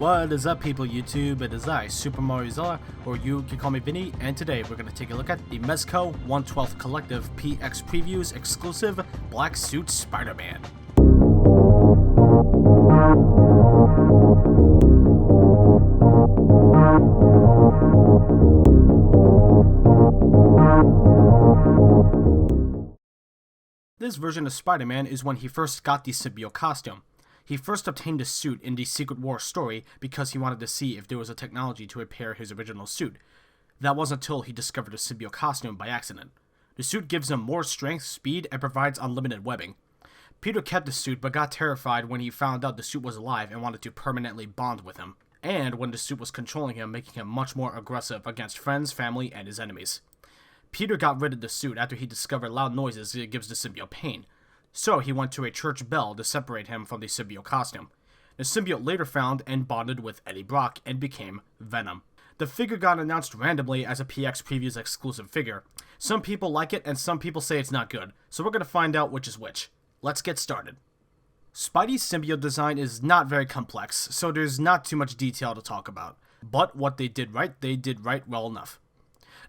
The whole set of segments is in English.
What is up, people YouTube? It is I, Super Mario Zilla, or you can call me Vinny, and today we're going to take a look at the Mezco 1/12 Collective PX Previews exclusive Black Suit Spider-Man. This version of Spider-Man is when he first got the symbiote costume. He first obtained the suit in the Secret War story because he wanted to see if there was a technology to repair his original suit. That wasn't until he discovered the symbiote costume by accident. The suit gives him more strength, speed, and provides unlimited webbing. Peter kept the suit but got terrified when he found out the suit was alive and wanted to permanently bond with him, and when the suit was controlling him, making him much more aggressive against friends, family, and his enemies. Peter got rid of the suit after he discovered loud noises it gives the symbiote pain. So he went to a church bell to separate him from the symbiote costume. The symbiote later found and bonded with Eddie Brock and became Venom. The figure got announced randomly as a PX Previews exclusive figure. Some people like it and some people say it's not good, so we're going to find out which is which. Let's get started. Spidey's symbiote design is not very complex, so there's not too much detail to talk about. But what they did right well enough.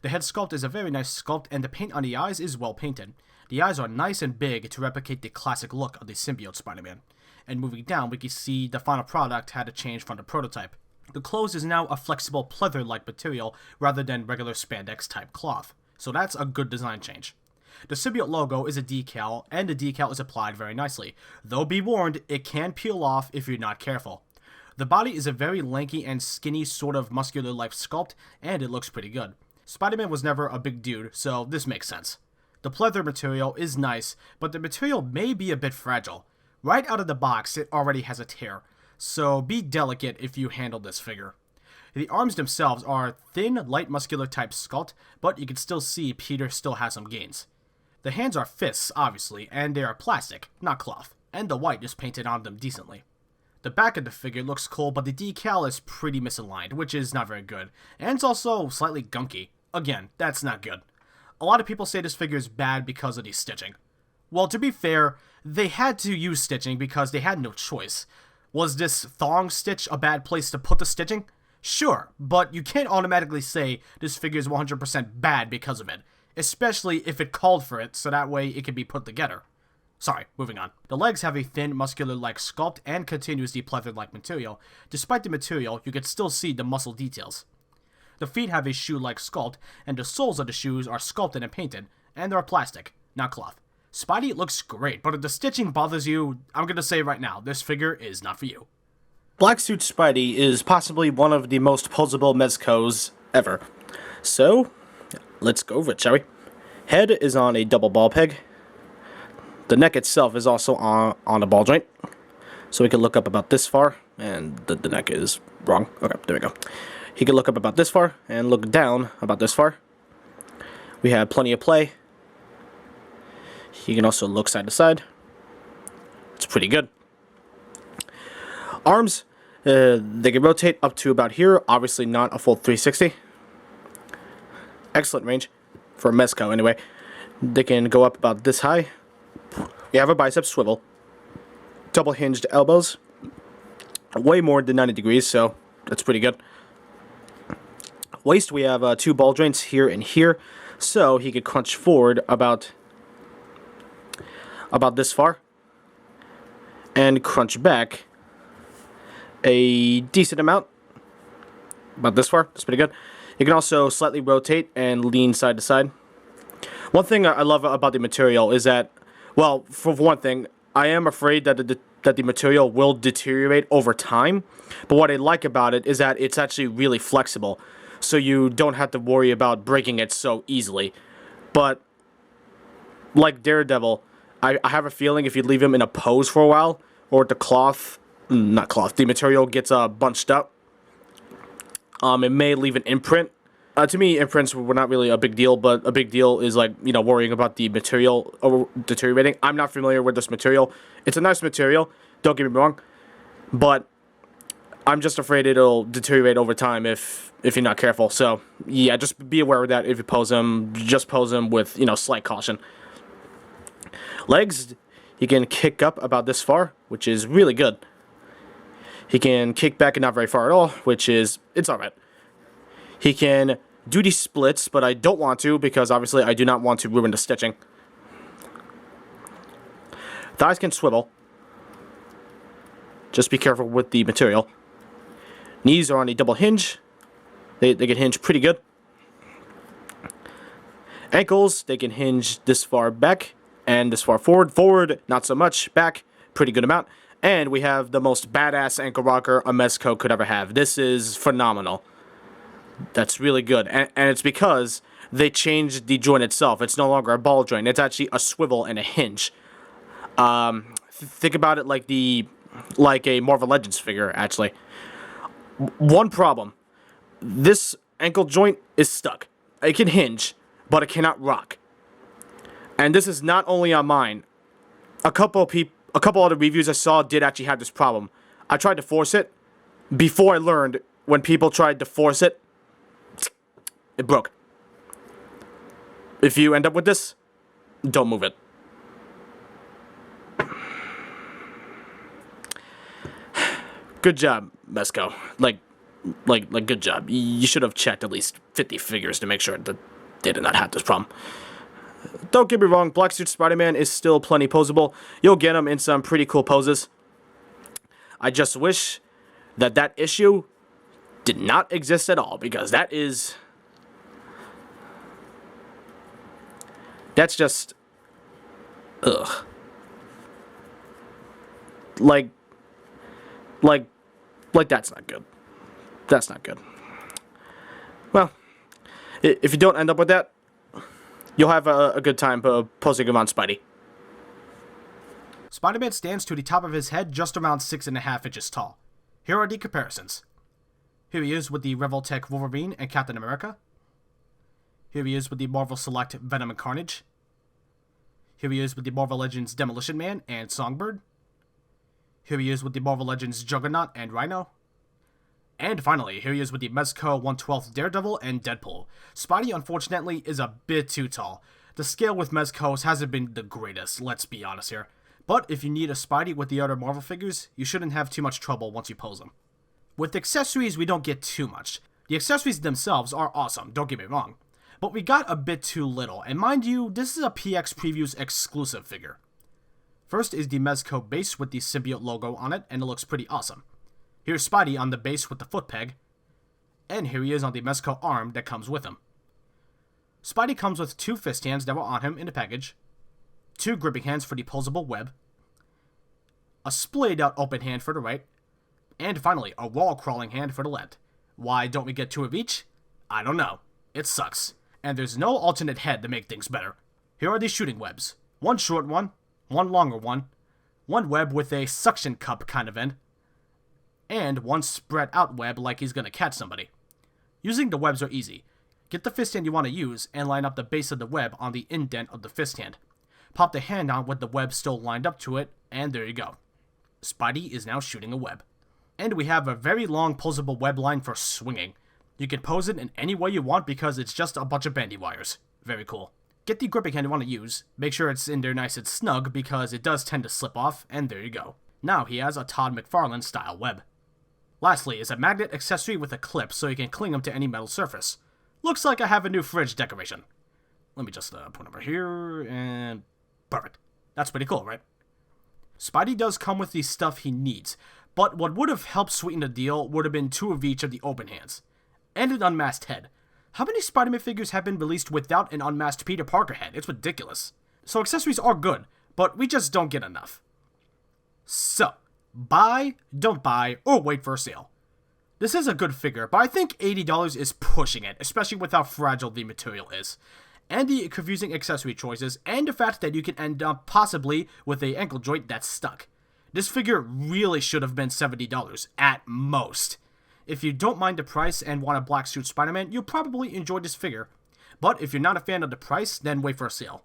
The head sculpt is a very nice sculpt, and the paint on the eyes is well painted. The eyes are nice and big to replicate the classic look of the symbiote Spider-Man. And moving down, we can see the final product had a change from the prototype. The clothes is now a flexible pleather-like material rather than regular spandex type cloth, so that's a good design change. The symbiote logo is a decal, and the decal is applied very nicely, though be warned, it can peel off if you're not careful. The body is a very lanky and skinny sort of muscular-like sculpt, and it looks pretty good. Spider-Man was never a big dude, so this makes sense. The pleather material is nice, but the material may be a bit fragile. Right out of the box, it already has a tear, so be delicate if you handle this figure. The arms themselves are thin, light muscular type sculpt, but you can still see Peter still has some gains. The hands are fists, obviously, and they are plastic, not cloth, and the white is painted on them decently. The back of the figure looks cool, but the decal is pretty misaligned, which is not very good, and it's also slightly gunky. Again, that's not good. A lot of people say this figure is bad because of the stitching. Well, to be fair, they had to use stitching because they had no choice. Was this thong stitch a bad place to put the stitching? Sure, but you can't automatically say this figure is 100% bad because of it, especially if it called for it, so that way it can be put together. Sorry, moving on. The legs have a thin, muscular-like sculpt and continues the pleather-like material. Despite the material, you can still see the muscle details. The feet have a shoe-like sculpt, and the soles of the shoes are sculpted and painted, and they're plastic, not cloth. Spidey looks great, but if the stitching bothers you, I'm gonna say right now, this figure is not for you. Black Suit Spidey is possibly one of the most posable Mezcos ever. So, let's go over it, shall we? Head is on a double ball peg. The neck itself is also on a ball joint. So we can look up about this far, and the neck is wrong. Okay, there we go. He can look up about this far, and look down about this far. We have plenty of play. He can also look side to side. It's pretty good. Arms, they can rotate up to about here. Obviously not a full 360. Excellent range, for a Mezco anyway. They can go up about this high. We have a bicep swivel. Double hinged elbows. Way more than 90 degrees, so that's pretty good. Waist, we have two ball joints here and here, so he could crunch forward about this far, and crunch back a decent amount, about this far. That's pretty good. You can also slightly rotate and lean side to side. One thing I love about the material is that, well, for one thing, I am afraid that the material will deteriorate over time, but what I like about it is that it's actually really flexible. So you don't have to worry about breaking it so easily. But, like Daredevil, I have a feeling if you leave him in a pose for a while, or the material gets bunched up, it may leave an imprint. To me, imprints were not really a big deal, but a big deal is, like, you know, worrying about the material deteriorating. I'm not familiar with this material. It's a nice material, don't get me wrong, but I'm just afraid it'll deteriorate over time if you're not careful. So, yeah, just be aware of that if you pose him. Just pose him with, you know, slight caution. Legs, he can kick up about this far, which is really good. He can kick back and not very far at all, which is, it's alright. He can do these splits, but I don't want to because obviously I do not want to ruin the stitching. Thighs can swivel. Just be careful with the material. Knees are on a double hinge. They can hinge pretty good. Ankles, they can hinge this far back and this far forward. Forward, not so much. Back, pretty good amount. And we have the most badass ankle rocker a Mezco could ever have. This is phenomenal. That's really good. And it's because they changed the joint itself. It's no longer a ball joint. It's actually a swivel and a hinge. Think about it like a Marvel Legends figure, actually. One problem. This ankle joint is stuck. It can hinge, but it cannot rock. And this is not only on mine. A couple other reviews I saw did actually have this problem. I tried to force it. Before I learned, when people tried to force it, it broke. If you end up with this, don't move it. Good job, Mezco. Like, good job. You should have checked at least 50 figures to make sure that they did not have this problem. Don't get me wrong, Black Suit Spider-Man is still plenty posable. You'll get him in some pretty cool poses. I just wish that issue did not exist at all, because that's just, ugh. Like, that's not good. That's not good. Well, if you don't end up with that, you'll have a good time posing him on Spidey. Spider-Man stands to the top of his head just around 6.5 inches tall. Here are the comparisons. Here he is with the Revoltech Wolverine and Captain America. Here he is with the Marvel Select Venom and Carnage. Here he is with the Marvel Legends Demolition Man and Songbird. Here he is with the Marvel Legends Juggernaut and Rhino. And finally, here he is with the Mezco 1/12 Daredevil and Deadpool. Spidey, unfortunately, is a bit too tall. The scale with Mezcos hasn't been the greatest, let's be honest here. But if you need a Spidey with the other Marvel figures, you shouldn't have too much trouble once you pose them. With accessories, we don't get too much. The accessories themselves are awesome, don't get me wrong. But we got a bit too little, and mind you, this is a PX Previews exclusive figure. First is the Mezco base with the symbiote logo on it, and it looks pretty awesome. Here's Spidey on the base with the foot peg, and here he is on the Mezco arm that comes with him. Spidey comes with 2 fist hands that were on him in the package, 2 gripping hands for the posable web, a splayed out open hand for the right, and finally a wall crawling hand for the left. Why don't we get 2 of each? I don't know. It sucks. And there's no alternate head to make things better. Here are the shooting webs. One short one longer one web with a suction cup kind of end, and one spread out web like he's gonna catch somebody. Using the webs are easy. Get the fist hand you want to use and line up the base of the web on the indent of the fist hand. Pop the hand on with the web still lined up to it, and there you go. Spidey is now shooting a web. And we have a very long posable web line for swinging. You can pose it in any way you want because it's just a bunch of bandy wires. Very cool. Get the gripping hand you want to use, make sure it's in there nice and snug because it does tend to slip off, and there you go. Now he has a Todd McFarlane style web. Lastly is a magnet accessory with a clip so you can cling them to any metal surface. Looks like I have a new fridge decoration. Let me just put them over here, and perfect. That's pretty cool, right? Spidey does come with the stuff he needs, but what would have helped sweeten the deal would have been 2 of each of the open hands. And an unmasked head. How many Spider-Man figures have been released without an unmasked Peter Parker head? It's ridiculous. So accessories are good, but we just don't get enough. So, buy, don't buy, or wait for a sale. This is a good figure, but I think $80 is pushing it, especially with how fragile the material is. And the confusing accessory choices, and the fact that you can end up possibly with an ankle joint that's stuck. This figure really should have been $70, at most. If you don't mind the price and want a Black Suit Spider-Man, you'll probably enjoy this figure. But if you're not a fan of the price, then wait for a sale.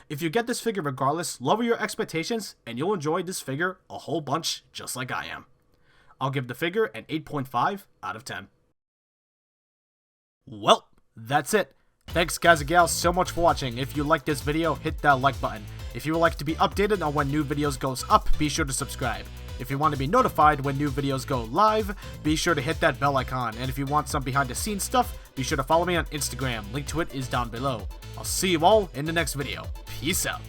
If you get this figure regardless, lower your expectations, and you'll enjoy this figure a whole bunch, just like I am. I'll give the figure an 8.5 out of 10. Well, that's it. Thanks guys and gals so much for watching. If you liked this video, hit that like button. If you would like to be updated on when new videos goes up, be sure to subscribe. If you want to be notified when new videos go live, be sure to hit that bell icon, and if you want some behind the scenes stuff, be sure to follow me on Instagram, link to it is down below. I'll see you all in the next video. Peace out.